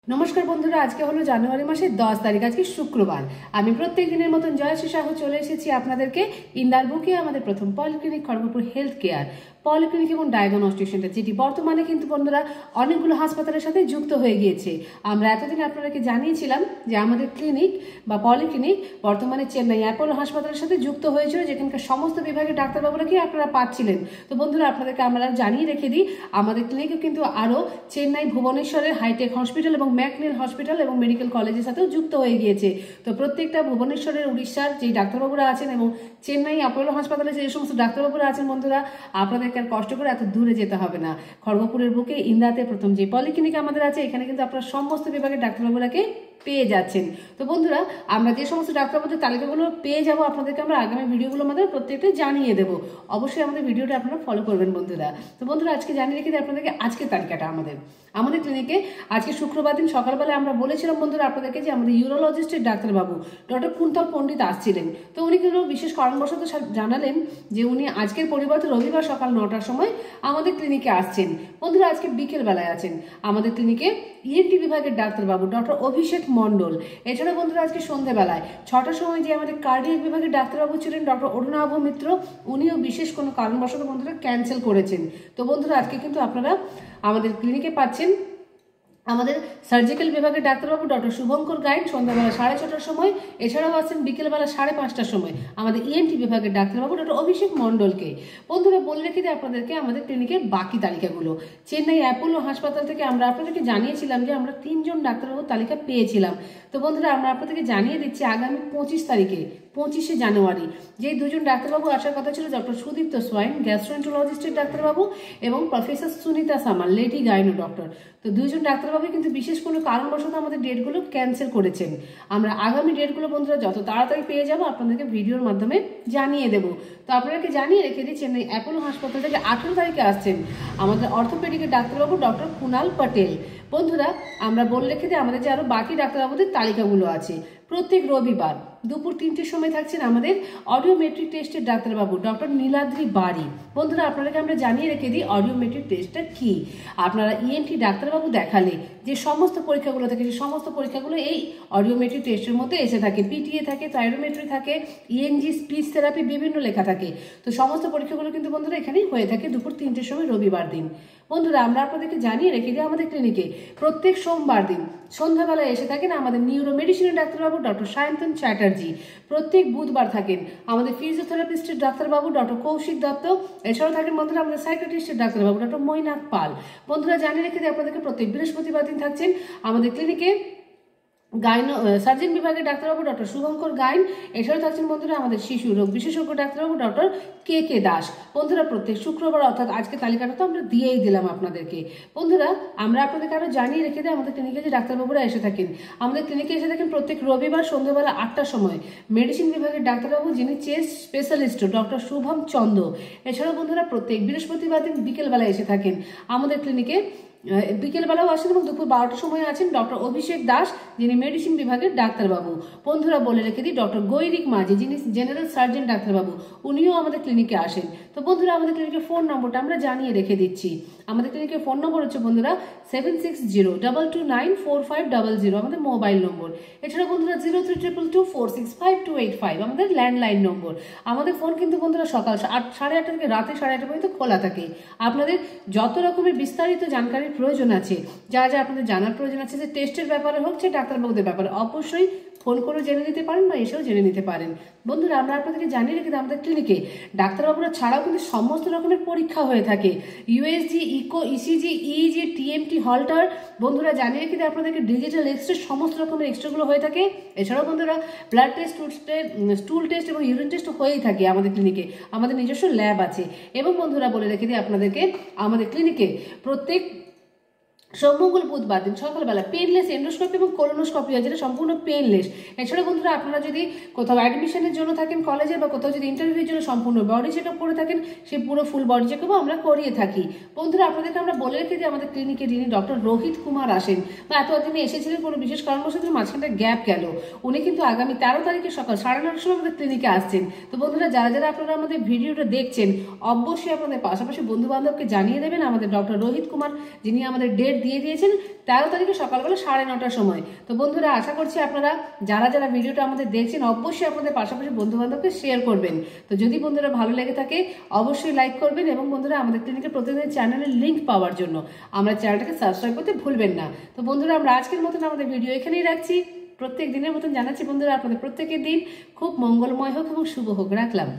নমস্কার বন্ধুরা, আজকে হলো জানুয়ারি মাসের 10 তারিখ, আজকে শুক্রবার। আমি প্রত্যেক দিনের মতন জয়শ্রী সাহু চলে এসেছি আপনাদেরকে ইন্দার বুকে আমাদের প্রথম polyclinic Kharagpur health care polyclinic এবং ডায়াগনস্টিক সেন্টার, যেটি বর্তমানে কিন্তু বন্ধুরা অনেকগুলো হাসপাতালের সাথে যুক্ত হয়ে গিয়েছে। আমরা এতদিন আপনাদেরকে জানিয়েছিলাম যে আমাদের ক্লিনিক বা পলিক্লিনিক বর্তমানে চেন্নাই অ্যাপোলো হাসপাতালের সাথে যুক্ত হয়েছিল, যেখানকার সমস্ত বিভাগের ডাক্তারবাবুরাকে আপনারা পাচ্ছিলেন। তো বন্ধুরা, আপনাদেরকে আমরা জানিয়ে রেখে দিই, আমাদের ক্লিনিকে কিন্তু আরও চেন্নাই ভুবনেশ্বরের হাইটেক হসপিটাল এবং ম্যাকনিল হসপিটাল এবং মেডিকেল কলেজের সাথেও যুক্ত হয়ে গিয়েছে। তো প্রত্যেকটা ভুবনেশ্বরের, উড়িষ্যার যেই ডাক্তারবাবুরা আছেন এবং চেন্নাই অ্যাপোলো হাসপাতালে যে সমস্ত ডাক্তারবাবুরা আছেন বন্ধুরা, আপনাদেরকে আর কষ্ট করে এত দূরে যেতে হবে না। খড়গপুরের বুকে ইন্দাতে প্রথম যে পলিক্লিনিক আমাদের আছে, এখানে কিন্তু আপনারা সমস্ত বিভাগের ডাক্তারবাবুরাকে পেয়ে যাচ্ছেন। তো বন্ধুরা, আমরা যে সমস্ত ডাক্তারবাবুদের তালিকাগুলো পেয়ে যাব আপনাদেরকে আমরা আগামী ভিডিওগুলো আমাদের প্রত্যেকটা জানিয়ে দেবো। অবশ্যই আমাদের ভিডিওটা আপনারা ফলো করবেন বন্ধুরা। তো বন্ধুরা, আজকে জানিয়ে রেখে দিই আপনাদেরকে আজকের তালিকাটা। আমাদের ক্লিনিকে আজকে শুক্রবার দিন সকালবেলা আমরা বলেছিলাম বন্ধুরা আপনাদেরকে যে আমাদের ইউরোলজিস্টের ডাক্তারবাবু ডক্টর কুন্তল পণ্ডিত আসছিলেন। তো উনি কিন্তু বিশেষ কারণবশত জানালেন যে উনি আজকের পরিবর্তে রবিবার সকাল 9টার সময় আমাদের ক্লিনিকে আসছেন। বন্ধুরা, আজকে বিকেল বেলায় আছেন আমাদের ক্লিনিকে ইএনটি বিভাগের ডাক্তারবাবু ডক্টর অভিষেক মণ্ডল। এছাড়া বন্ধুরা, আজকে সন্ধ্যেবেলায় 6টার সময় যে আমাদের কার্ডিয়াক বিভাগের ডাক্তারবাবু ছিলেন ডক্টর অরুণাভ মিত্র, উনিও বিশেষ কোনো কারণবশত বন্ধুরা ক্যান্সেল করেছেন। তো বন্ধুরা, আজকে কিন্তু আপনারা আমাদের ক্লিনিকে পাচ্ছেন আমাদের সার্জিক্যাল বিভাগের ডাক্তারবাবু ডক্টর শুভঙ্কর গাইড সন্ধ্যাবেলা 6:30টার সময়। এছাড়াও আছেন বিকেলবেলা 5:30টার সময় আমাদের ইএনটি বিভাগের ডাক্তারবাবু ডক্টর অভিষেক মণ্ডলকে। বন্ধুরা, বলে রেখে দিই আপনাদেরকে আমাদের ক্লিনিকের বাকি তালিকাগুলো। চেন্নাই অ্যাপোলো হাসপাতাল থেকে আমরা আপনাদেরকে জানিয়েছিলাম যে আমরা 3 জন ডাক্তারবাবুর তালিকা পেয়েছিলাম। তো বন্ধুরা, আমরা আপনাদেরকে জানিয়ে দিচ্ছি আগামী 25 তারিখে 25শে জানুয়ারি যে 2 জন ডাক্তারবাবু আসার কথা ছিল, ডক্টর সুদীপ্ত সোয়াইন গ্যাস্ট্রোএন্টারোলজিস্টের ডাক্তারবাবু এবং প্রফেসর সুনিতা সামাল লেডি গাইনো ডক্টর। তো 2 জন ডাক্তারবাবু কিন্তু বিশেষ কোনো কারণবশত আমাদের ডেটগুলো ক্যান্সেল করেছেন। আমরা আগামী ডেটগুলো বন্ধুরা যত তাড়াতাড়ি পেয়ে যাবো আপনাদেরকে ভিডিওর মাধ্যমে জানিয়ে দেবো। তো আপনাদেরকে জানিয়ে রেখে দিই, চেন্নাই অ্যাপোলো হাসপাতাল থেকে 18 তারিখে আসছেন আমাদের অর্থোপেডিকের ডাক্তারবাবু ডক্টর কুনাল পটেল। বন্ধুরা, আমরা বলে রেখে দিই আমাদের যে আরও বাকি ডাক্তারবাবুদের তালিকাগুলো আছে। প্রত্যেক রবিবার দুপুর 3টের সময় থাকছেন আমাদের অডিওমেট্রিক টেস্টের ডাক্তারবাবু ডক্টর নীলাদ্রি বাড়ি। বন্ধুরা, আপনাদেরকে আমরা জানিয়ে রেখে দিই অডিওমেট্রিক টেস্টটা কি। আপনারা ইএনটি ডাক্তারবাবু দেখালে যে সমস্ত পরীক্ষাগুলো থাকে, সেই সমস্ত পরীক্ষাগুলো এই অডিওমেট্রিক টেস্টের মধ্যে এসে থাকে। পিটিএ থাকে, থাইরোমেট্রি থাকে, ইএনজি, স্পিচ থেরাপি, বিভিন্ন লেখা থাকে। তো সমস্ত পরীক্ষাগুলো কিন্তু বন্ধুরা এখানেই হয়ে থাকে দুপুর 3টের সময় রবিবার দিন। বন্ধুরা, আমরা আপনাদেরকে জানিয়ে রেখে দিই আমাদের ক্লিনিকে প্রত্যেক সোমবার দিন সন্ধ্যাবেলায় এসে থাকেন আমাদের নিউরো মেডিসিনের ডাক্তারবাবু ডক্টর সায়ন্তন চ্যাটার্জি। প্রত্যেক বুধবার থাকেন আমাদের ফিজিওথেরাপিস্টের ডাক্তারবাবু ডক্টর কৌশিক দত্ত। এছাড়াও থাকেন বন্ধুরা আমাদের সাইকিয়াট্রিস্টের ডাক্তারবাবু ডক্টর মৈনাক পাল। বন্ধুরা, জানিয়ে রেখে দিই আপনাদেরকে প্রত্যেক বৃহস্পতিবার দিন থাকছেন আমাদের ক্লিনিকে সার্জন বিভাগের ডাক্তারবাবু ডক্টর শুভঙ্কর গাইন। এছাড়াও থাকছেন বন্ধুরা আমাদের শিশু রোগ বিশেষজ্ঞ ডাক্তারবাবু ডক্টর কে দাস। বন্ধুরা, প্রত্যেক শুক্রবার অর্থাৎ আজকে তালিকাটা তো আমরা দিয়েই দিলাম আপনাদেরকে। বন্ধুরা, আমরা আপনাদেরকে আরও জানিয়ে রেখে দিই আমাদের ক্লিনিকে যে ডাক্তারবাবুরা এসে থাকেন আমাদের ক্লিনিকে এসে থাকেন প্রত্যেক রবিবার সন্ধ্যাবেলা 8টার সময় মেডিসিন বিভাগের ডাক্তারবাবু যিনি চেস্ট স্পেশালিস্ট ডক্টর শুভম চন্দ্র। এছাড়াও বন্ধুরা প্রত্যেক বৃহস্পতিবার দিন বিকেলবেলা এসে থাকেন আমাদের ক্লিনিকে, বিকেলবেলাও আসেন এবং দুপুর 12টার সময় আছেন ডক্টর অভিষেক দাস যিনি মেডিসিন বিভাগের ডাক্তারবাবু। বন্ধুরা, বলে রেখে দিই ডক্টর গৈরিক মাঝি যিনি জেনারেল সার্জন ডাক্তারবাবু, উনিও আমাদের ক্লিনিকে আসেন। তো বন্ধুরা, আমাদের ক্লিনিকের ফোন নম্বরটা আমরা জানিয়ে রেখে দিচ্ছি। আমাদের ক্লিনিকের ফোন নম্বর হচ্ছে বন্ধুরা 7602294500 আমাদের মোবাইল নম্বর। এছাড়া বন্ধুরা 0322246585 আমাদের ল্যান্ডলাইন নম্বর। আমাদের ফোন কিন্তু বন্ধুরা সকাল 8:30 থেকে রাতে 8:30 পর্যন্ত খোলা থাকে। আপনাদের যত রকমের বিস্তারিত জানকারির প্রয়োজন আছে, যা যা আপনাদের জানার প্রয়োজন আছে, যে টেস্টের ব্যাপারে হোক, যে ডাক্তারবাবুদের ব্যাপারে, অবশ্যই ফোন করে জেনে নিতে পারেন বা এসেও জেনে নিতে পারেন। বন্ধুরা, আমরা আপনাদেরকে জানিয়ে রেখে দিই আমাদের ক্লিনিকে ডাক্তারবাবুরা ছাড়াও কিন্তু সমস্ত রকমের পরীক্ষা হয়ে থাকে। USG, echo, ECG, EEG, TMT, Holter. বন্ধুরা, জানিয়ে রেখে দিই আপনাদেরকে ডিজিটাল এক্সরে, সমস্ত রকমের এক্সরেগুলো হয়ে থাকে। এছাড়াও বন্ধুরা ব্লাড টেস্ট, স্টুল টেস্ট এবং ইউরিন টেস্ট হয়েই থাকে আমাদের ক্লিনিকে। আমাদের নিজস্ব ল্যাব আছে। এবং বন্ধুরা, বলে রেখে দিই আপনাদেরকে আমাদের ক্লিনিকে প্রত্যেক সোমমঙ্গল বুধবার দিন সকালবেলা পেনলেস এন্ডোস্কোপি এবং কোলোনোস্কোপি হয়, যেটা সম্পূর্ণ পেনলেস। এছাড়া বন্ধুরা, আপনারা যদি কোথাও অ্যাডমিশনের জন্য থাকেন কলেজে বা কোথাও যদি ইন্টারভিউর জন্য সম্পূর্ণ বডি চেক আপ করে থাকেন, সেই পুরো ফুল বডি চেক আপও আমরা করিয়ে থাকি। বন্ধুরা, আপনাদেরকে আমরা বলে রেখে দিই আমাদের ক্লিনিকে যিনি ডক্টর রোহিত কুমার আসেন বা এতদিনে এসেছিলেন, কোনো বিশেষ কারণবশত মাঝখানটা গ্যাপ গেল, উনি কিন্তু আগামী 13 তারিখে সকাল 9:30টার সময় আমাদের ক্লিনিকে আসছেন। তো বন্ধুরা, যারা যারা আপনারা আমাদের ভিডিওটা দেখছেন অবশ্যই আপনাদের পাশাপাশি বন্ধু বান্ধবকে জানিয়ে দেবেন আমাদের ডক্টর রোহিত কুমার যিনি আমাদের ডেট ডেট দিয়ে দিয়েছেন 13 তারিখে সকালবেলা 9:30টার সময়। তো বন্ধুরা, আশা করছি আপনারা যারা যারা ভিডিওটা আমাদের দেখছেন অবশ্যই আপনাদের পাশাপাশি বন্ধু বান্ধবকে শেয়ার করবেন। তো যদি বন্ধুরা ভালো লেগে থাকে অবশ্যই লাইক করবেন, এবং বন্ধুরা আমাদের ক্লিনিকের প্রতিদিন চ্যানেলের লিঙ্ক পাওয়ার জন্য আমরা চ্যানেলটাকে সাবস্ক্রাইব করতে ভুলবেন না। তো বন্ধুরা, আমরা আজকের মতন আমাদের ভিডিও এখানেই রাখছি। প্রত্যেক দিনের মতন জানাচ্ছি বন্ধুরা, আপনাদের প্রত্যেকের দিন খুব মঙ্গলময় হোক এবং শুভ হোক। রাখলাম।